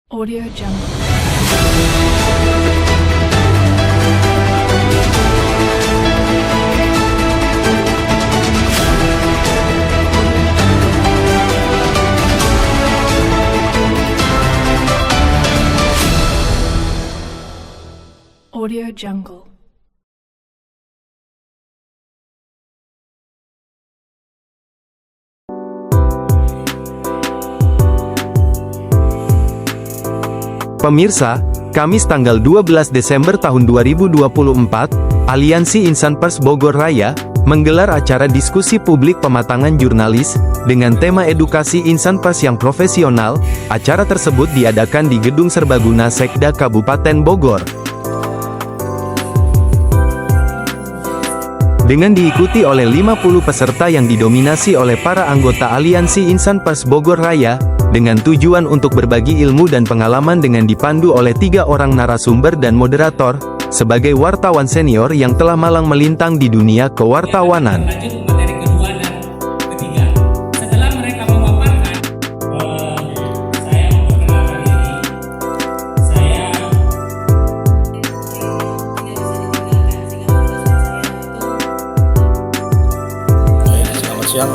Audio Jungle. Audio Jungle. Pemirsa, Kamis tanggal 12 Desember tahun 2024, Aliansi Insan Pers Bogor Raya menggelar acara diskusi publik pematangan jurnalis dengan tema edukasi insan pers yang profesional. Acara tersebut diadakan di Gedung Serbaguna Sekda Kabupaten Bogor. Dengan diikuti oleh 50 peserta yang didominasi oleh para anggota Aliansi Insan Pers Bogor Raya, dengan tujuan untuk berbagi ilmu dan pengalaman dengan dipandu oleh 3 orang narasumber dan moderator, sebagai wartawan senior yang telah malang melintang di dunia kewartawanan. Lanjut materi kedua dan ketiga. Setelah mereka memaparkan, saya memperkenalkan diri. Selamat siang.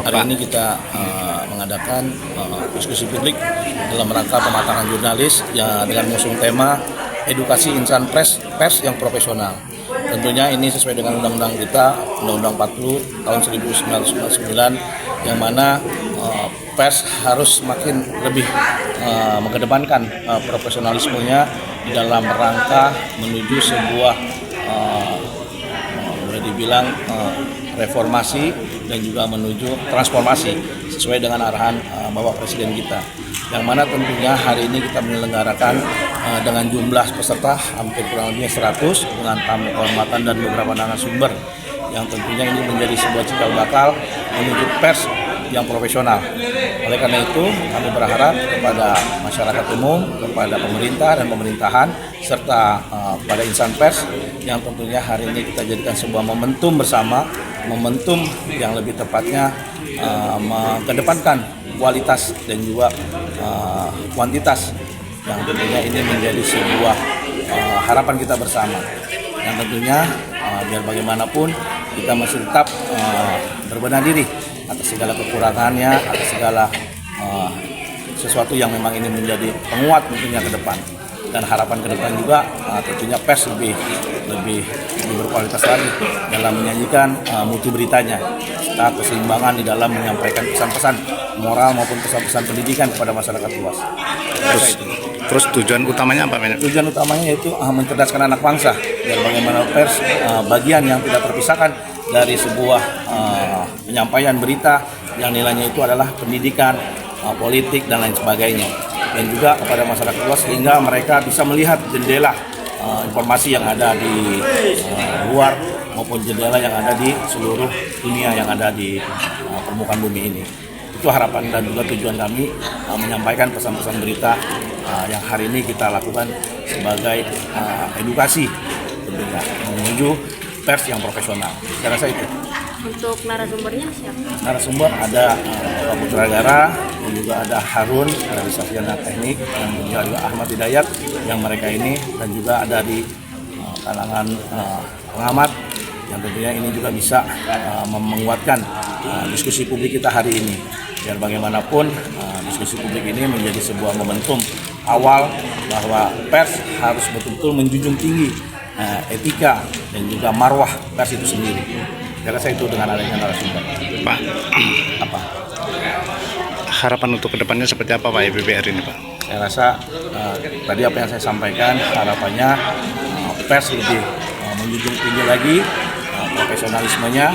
Hari ini kita mengadakan diskusi publik dalam rangka pematangan jurnalis ya, dengan mengusung tema edukasi insan pers yang profesional. Tentunya ini sesuai dengan undang-undang kita, Undang-Undang 40 tahun 1999, yang mana pers harus semakin lebih mengedepankan profesionalismenya di dalam rangka menuju sebuah boleh dibilang reformasi dan juga menuju transformasi sesuai dengan arahan Bapak Presiden kita, yang mana tentunya hari ini kita menyelenggarakan dengan jumlah peserta hampir kurang lebih 100 dengan tamu kehormatan dan beberapa narasumber, yang tentunya ini menjadi sebuah cikal bakal menuju pers yang profesional. Oleh karena itu, kami berharap kepada masyarakat umum, kepada pemerintah dan pemerintahan, serta pada insan pers yang tentunya hari ini kita jadikan sebuah momentum bersama, momentum yang lebih tepatnya mengedepankan kualitas dan juga kuantitas, yang tentunya ini menjadi sebuah harapan kita bersama, yang tentunya biar bagaimanapun kita masih tetap berbenah diri atas segala kekurangannya, atas segala sesuatu yang memang ini menjadi penguat tentunya ke depan. Dan harapan ke depan juga tentunya pers lebih berkualitas lagi dalam menyajikan mutu beritanya, serta keseimbangan di dalam menyampaikan pesan-pesan moral maupun pesan-pesan pendidikan kepada masyarakat luas. Terus tujuan utamanya apa? Tujuan utamanya yaitu mencerdaskan anak bangsa, biar bagaimana pers bagian yang tidak terpisahkan dari sebuah penyampaian berita yang nilainya itu adalah pendidikan, politik dan lain sebagainya, dan juga kepada masyarakat luas sehingga mereka bisa melihat jendela informasi yang ada di luar maupun jendela yang ada di seluruh dunia yang ada di permukaan bumi ini. Itu harapan dan juga tujuan kami menyampaikan pesan-pesan berita yang hari ini kita lakukan sebagai edukasi tentunya menuju pers yang profesional. Saya rasa itu. Untuk narasumbernya siapa? Narasumber ada Pak Putra Gara, dan juga ada Harun dari Sarjana Teknik, dan juga Ahmad Hidayat, yang mereka ini, dan juga ada di kalangan pengamat, yang tentunya ini juga bisa menguatkan diskusi publik kita hari ini. Biar bagaimanapun diskusi publik ini menjadi sebuah momentum awal bahwa pers harus betul-betul menjunjung tinggi etika dan juga marwah pers itu sendiri. Saya rasa itu dengan adanya narasumber. Pak, Apa? harapan untuk kedepannya seperti apa Pak IPBR ini Pak? Saya rasa tadi apa yang saya sampaikan, harapannya pers lebih menjunjung tinggi lagi profesionalismenya,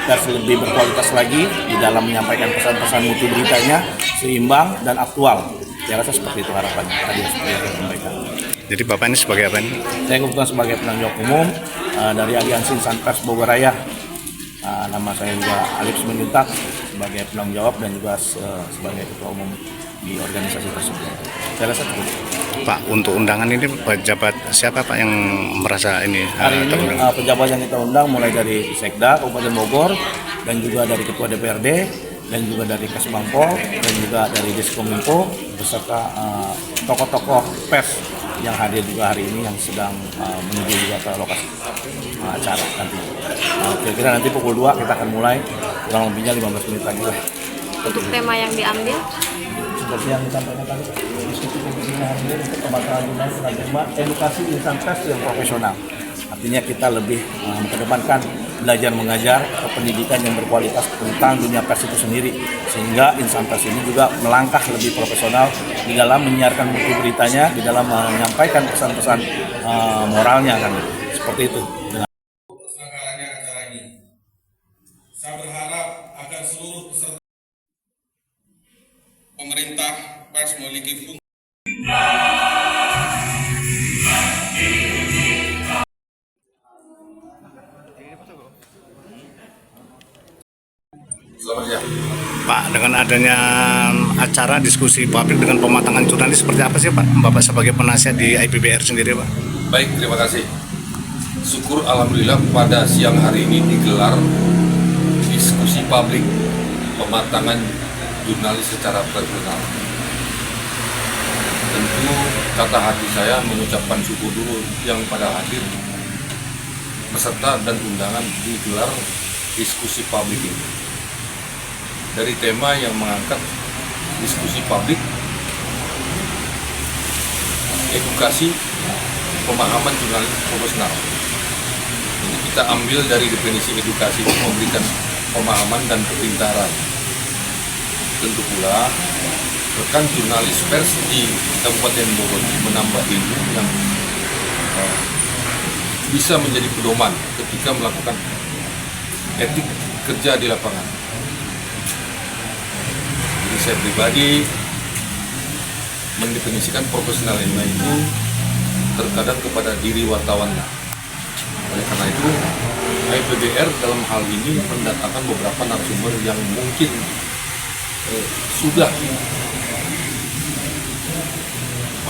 pers lebih berkualitas lagi di dalam menyampaikan pesan-pesan mutu beritanya, seimbang dan aktual. Saya rasa seperti itu harapannya tadi seperti yang saya sampaikan. Jadi Bapak ini sebagai apa ini? Saya kebetulan sebagai penanggung jawab umum dari Aliansi Insan Pers Bogor Raya. Nama saya juga Alif Semenuntak sebagai penanggung jawab dan juga sebagai ketua umum di organisasi tersebut. Saya rasa cukup. Pak, untuk undangan ini pejabat siapa Pak yang merasa ini Hari ini terundang? pejabat yang kita undang mulai dari Sekda Kabupaten Bogor dan juga dari Ketua DPRD dan juga dari Kesbangpol dan juga dari Diskominfo beserta tokoh-tokoh pers yang hadir juga hari ini yang sedang menuju juga ke lokasi acara nanti. Kira-kira nanti pukul 2 kita akan mulai, kurang lebihnya 15 menit lagi lah. Untuk tema yang diambil, Seperti yang disampaikan tadi, diskusi pembicaraan hari ini untuk pematangan jurnalis dengan tema edukasi insan pers yang profesional. Artinya kita lebih mengedepankan belajar mengajar atau pendidikan yang berkualitas tentang dunia pers itu sendiri, sehingga insan pers ini juga melangkah lebih profesional di dalam menyiarkan mutu beritanya, di dalam menyampaikan pesan-pesan moralnya kan, seperti itu. Terselenggaranya acara ini, saya berharap agar seluruh peserta pemerintah pers memiliki fungsi. Pak, dengan adanya acara diskusi publik dengan pematangan jurnalis seperti apa sih Pak? Bapak sebagai penasihat di IPBR sendiri Pak? Baik, terima kasih. Syukur alhamdulillah pada siang hari ini digelar diskusi publik pematangan jurnalis secara profesional. Tentu kata hati saya mengucapkan syukur dulu yang pada hadir peserta dan undangan digelar diskusi publik ini. Dari tema yang mengangkat diskusi publik, edukasi, pemahaman jurnalis profesional. Ini kita ambil dari definisi edukasi itu memberikan pemahaman dan kepintaran. Tentu pula rekan jurnalis pers di Kabupaten Bogor menambah ilmu yang bisa menjadi pedoman ketika melakukan etik kerja di lapangan. Jadi saya pribadi mendefinisikan profesionalisme itu terkadang kepada diri wartawan. Oleh karena itu, IPBR dalam hal ini mendatangkan beberapa narasumber yang mungkin sudah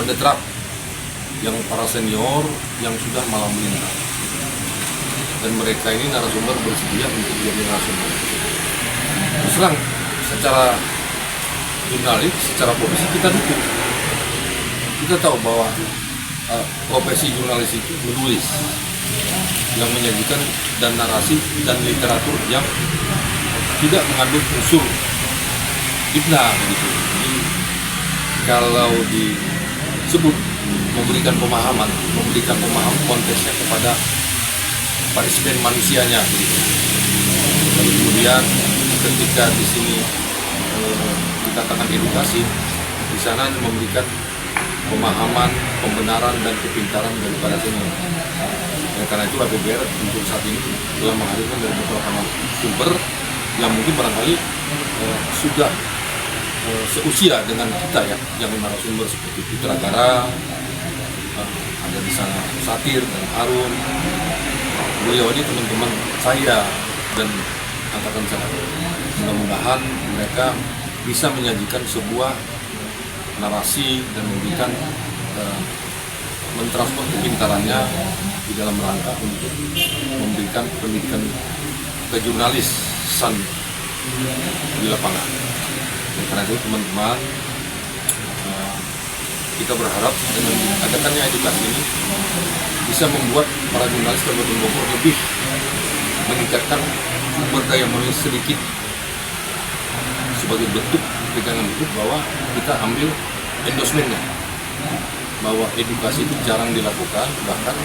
on the track, yang para senior yang sudah malam melintang, dan mereka ini narasumber bersedia untuk jadi narasumber. Terus terang, secara jurnalis, secara profesi kita dukung. Kita tahu bahwa profesi jurnalis itu menulis yang menyajikan dan narasi dan literatur yang tidak mengandung unsur fitnah begitu. Jadi kalau disebut memberikan pemahaman konteksnya kepada partisipan manusianya begitu. Lalu kemudian ketika di sini dikatakan edukasi, di sana memberikan pemahaman, pembenaran dan kepintaran daripada senior. Karena itu IPBR untuk saat ini telah menghadirkan dari beberapa sumber yang mungkin barangkali sudah seusia dengan kita ya, yang narasumber seperti Putra Gara, ada di sana Satir dan Harun. Beliau ini teman-teman saya dan angkatan saya. Mudah-mudahan mereka bisa menyajikan sebuah narasi dan memberikan mentransfer kepintarannya di dalam rangka untuk memberikan pendidikan kejurnalisan di lapangan. Karena itu teman-teman, kita berharap dengan adakannya edukasi ini bisa membuat para jurnalis Kabupaten Bogor lebih meningkatkan sumber daya manusia sedikit sebagai bentuk pegangan hidup bahwa kita ambil endorsementnya, bahwa edukasi itu jarang dilakukan, bahkan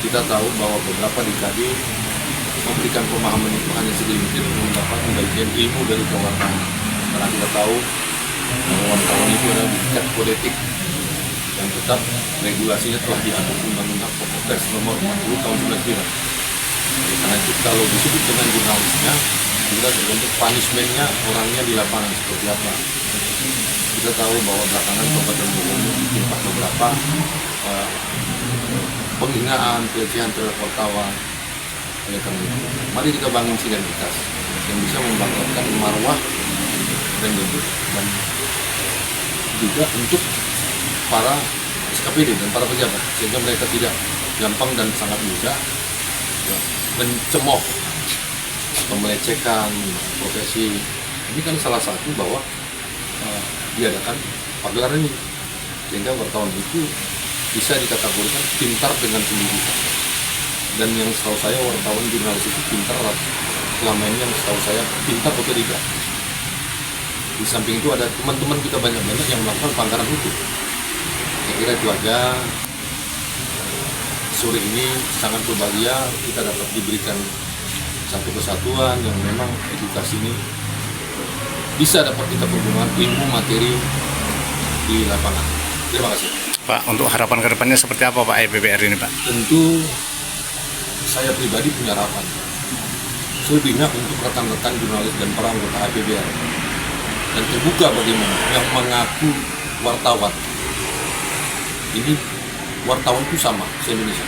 kita tahu bahwa beberapa dekade memberikan pemahaman itu hanya segelintir mendapat bagian ilmu dari kewartaan. Karena kita tahu bahwa wartawan itu adalah tingkat kode etik yang tetap regulasinya telah diatur Undang-Undang Pokok Pers Nomor 40 Tahun 1999. Karena itu kalau disebut dengan jurnalisnya, juga tergantung punishment-nya orangnya di lapangan seperti apa. Kita tahu bahwa belakangan Kabupaten Bogor ditimpa beberapa penghinaan, pelecehan terhadap wartawan. Oleh karena itu, mari kita bangun sinergitas yang bisa membangkitkan marwah dan juga untuk para SKPD dan para pejabat, sehingga mereka tidak gampang dan sangat mudah mencemooh melecehkan profesi. Ini kan salah satu bahwa diadakan pagelaran ini, sehingga wartawan itu bisa dikategorikan pintar dengan pendidikan. Dan yang setahu saya wartawan jurnalis itu pintar selama ini, yang setahu saya pintar atau tidak. Di samping itu ada teman-teman kita banyak-banyak yang melakukan pelanggaran hukum. Saya kira itu aja. Sore ini sangat berbahagia kita dapat diberikan satu kesatuan yang memang edukasi ini bisa dapat kita pergunakan ilmu materi di lapangan. Terima kasih. Pak, untuk harapan ke depannya seperti apa Pak IPBR ini Pak? Tentu saya pribadi punya harapan. Selebihnya untuk rekan-rekan jurnalis dan para anggota IPBR. Dan terbuka bagaimana yang mengaku wartawan. Ini wartawan itu sama se-Indonesia.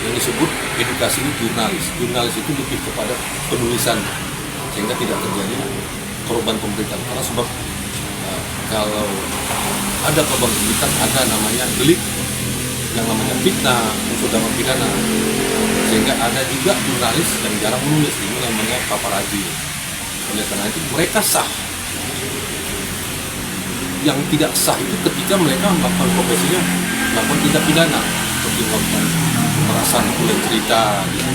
Yang disebut edukasi ini jurnalis. Jurnalis itu lebih kepada penulisan, sehingga tidak terjadi korban pemberitaan. Karena sebab kalau ada korban pemberitaan, ada namanya delik, yang namanya fitnah, unsur dalam pidana. Sehingga ada juga jurnalis yang jarang menulis, ini namanya paparazi. Oleh karena itu mereka sah. Yang tidak sah itu ketika mereka melakukan profesinya, melakukan tindak pidana, seperti melakukan pemerasan oleh cerita, gitu.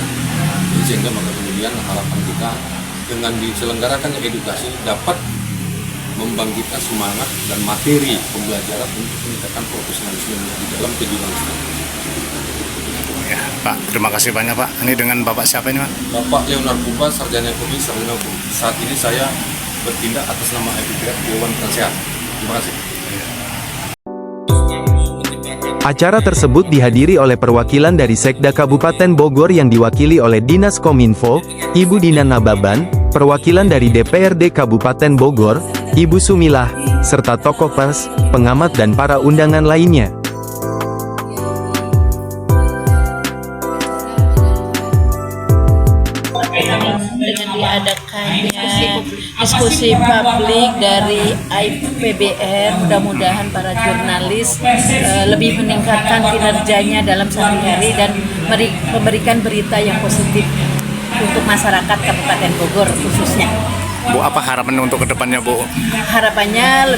Sehingga maka kemudian harapan kita dengan diselenggarakannya edukasi dapat membangkitkan semangat dan materi pembelajaran untuk meningkatkan profesionalisme di dalam kejurnalistikan. Ya, Pak, terima kasih banyak Pak. Ini dengan Bapak siapa ini Pak? Bapak Leonard Pumba, Sarjana Ekonomi, Sarjana Hukum. Saat ini saya bertindak atas nama IPBR Dewan Penasehat. Terima kasih. Acara tersebut dihadiri oleh perwakilan dari Sekda Kabupaten Bogor yang diwakili oleh Dinas Kominfo, Ibu Dina Nababan, perwakilan dari DPRD Kabupaten Bogor, Ibu Sumilah, serta tokoh pers, pengamat dan para undangan lainnya. Dengan diadakannya diskusi publik dari IPBR, mudah-mudahan para jurnalis lebih meningkatkan kinerjanya dalam sehari-hari dan memberikan berita yang positif untuk masyarakat Kabupaten Bogor khususnya. Bu, apa harapan untuk kedepannya Bu? Harapannya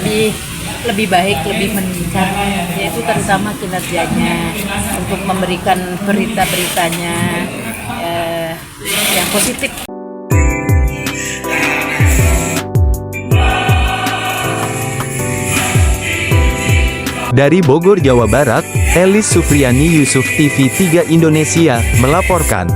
lebih baik, lebih meningkat, yaitu terutama kinerjanya untuk memberikan berita-beritanya yang positif. Dari Bogor, Jawa Barat, Elis Sufriani, Yusuf TV 3 Indonesia, melaporkan.